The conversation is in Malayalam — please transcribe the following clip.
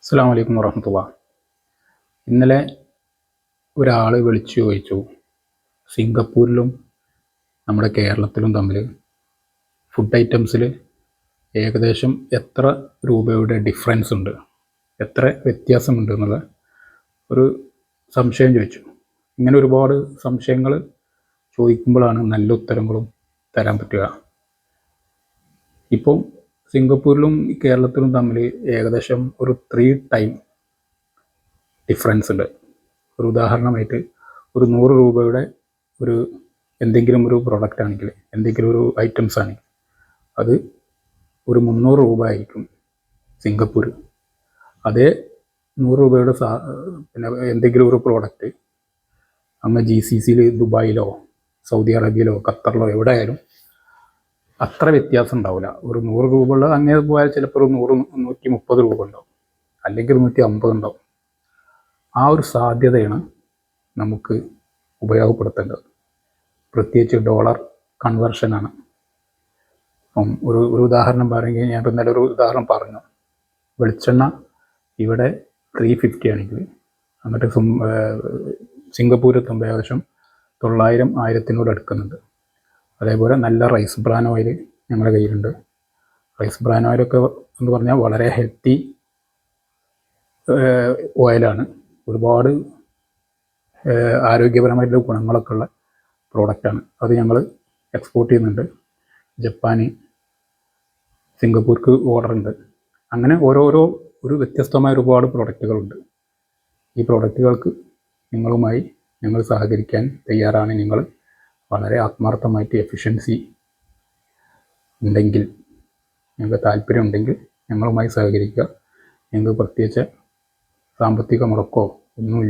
അസ്സലാമു അലൈക്കും വറഹ്മത്തുള്ളാഹി. ഇന്നലെ ഒരാൾ വിളിച്ചു ചോദിച്ചു, സിംഗപ്പൂരിലും നമ്മുടെ കേരളത്തിലും തമ്മിൽ ഫുഡ് ഐറ്റംസിൽ ഏകദേശം എത്ര രൂപയുടെ ഡിഫറൻസ് ഉണ്ട്, എത്ര വ്യത്യാസമുണ്ട് എന്നുള്ള ഒരു സംശയം ചോദിച്ചു. ഇങ്ങനെ ഒരുപാട് സംശയങ്ങൾ ചോദിക്കുമ്പോഴാണ് നല്ല ഉത്തരങ്ങളും തരാൻ പറ്റുക. ഇപ്പം സിംഗപ്പൂരിലും കേരളത്തിലും തമ്മിൽ ഏകദേശം ഒരു 3 ടൈം ഡിഫറൻസ് ഉണ്ട്. ഒരു ഉദാഹരണമായിട്ട് ഒരു 100 രൂപയുടെ ഒരു എന്തെങ്കിലും ഒരു പ്രൊഡക്റ്റ് ആണെങ്കിൽ, എന്തെങ്കിലും ഒരു ഐറ്റംസ് ആണെങ്കിൽ അത് ഒരു 300 രൂപ ആയിരിക്കും സിംഗപ്പൂർ. അതേ 100 രൂപയുടെ പിന്നെ എന്തെങ്കിലും ഒരു പ്രോഡക്റ്റ് അങ്ങ് GCCയിൽ ദുബായിലോ സൗദി അറേബ്യയിലോ ഖത്തറിലോ എവിടെ ആയാലും അത്ര വ്യത്യാസം ഉണ്ടാവില്ല. ഒരു 100 രൂപ ഉള്ളത് അങ്ങനെ പോയാൽ ചിലപ്പോൾ ഒരു 100-130 രൂപ ഉണ്ടാവും, അല്ലെങ്കിൽ 150 ഉണ്ടാവും. ആ ഒരു സാധ്യതയാണ് നമുക്ക് ഉപയോഗപ്പെടുത്തേണ്ടത്. പ്രത്യേകിച്ച് ഡോളർ കൺവേർഷനാണ്. അപ്പം ഒരു ഉദാഹരണം പറയുകയും, ഞാൻ ഇന്നലെ ഒരു ഉദാഹരണം പറഞ്ഞു. വെളിച്ചെണ്ണ ഇവിടെ 350 ആണെങ്കിൽ അങ്ങോട്ട് സിംഗപ്പൂർ എത്തുമ്പോൾ ഏകദേശം 900-1000 അടുക്കുന്നുണ്ട്. അതേപോലെ നല്ല റൈസ് ബ്രാൻ ഓയിൽ ഞങ്ങളുടെ കയ്യിലുണ്ട്. റൈസ് ബ്രാൻ ഓയിലൊക്കെ എന്ന് പറഞ്ഞാൽ വളരെ ഹെൽത്തി ഓയിലാണ്. ഒരുപാട് ആരോഗ്യപരമായിട്ടുള്ള ഗുണങ്ങളൊക്കെ ഉള്ള പ്രോഡക്റ്റാണ്. അത് ഞങ്ങൾ എക്സ്പോർട്ട് ചെയ്യുന്നുണ്ട്. ജപ്പാന്, സിംഗപ്പൂർക്ക് ഓർഡർ ഉണ്ട്. അങ്ങനെ ഒരു വ്യത്യസ്തമായ ഒരുപാട് പ്രോഡക്റ്റുകളുണ്ട്. ഈ പ്രോഡക്റ്റുകൾക്ക് നിങ്ങളുമായി ഞങ്ങൾ സഹകരിക്കാൻ തയ്യാറാണ്. നിങ്ങൾ വളരെ ആത്മാർത്ഥമായിട്ട് എഫിഷ്യൻസി ഉണ്ടെങ്കിൽ, നിങ്ങൾക്ക് താല്പര്യം ഉണ്ടെങ്കിൽ ഞങ്ങളുമായി സഹകരിക്കുക. ഞങ്ങൾക്ക് പ്രത്യേകിച്ച് സാമ്പത്തിക മുടക്കോ ഒന്നുമില്ല.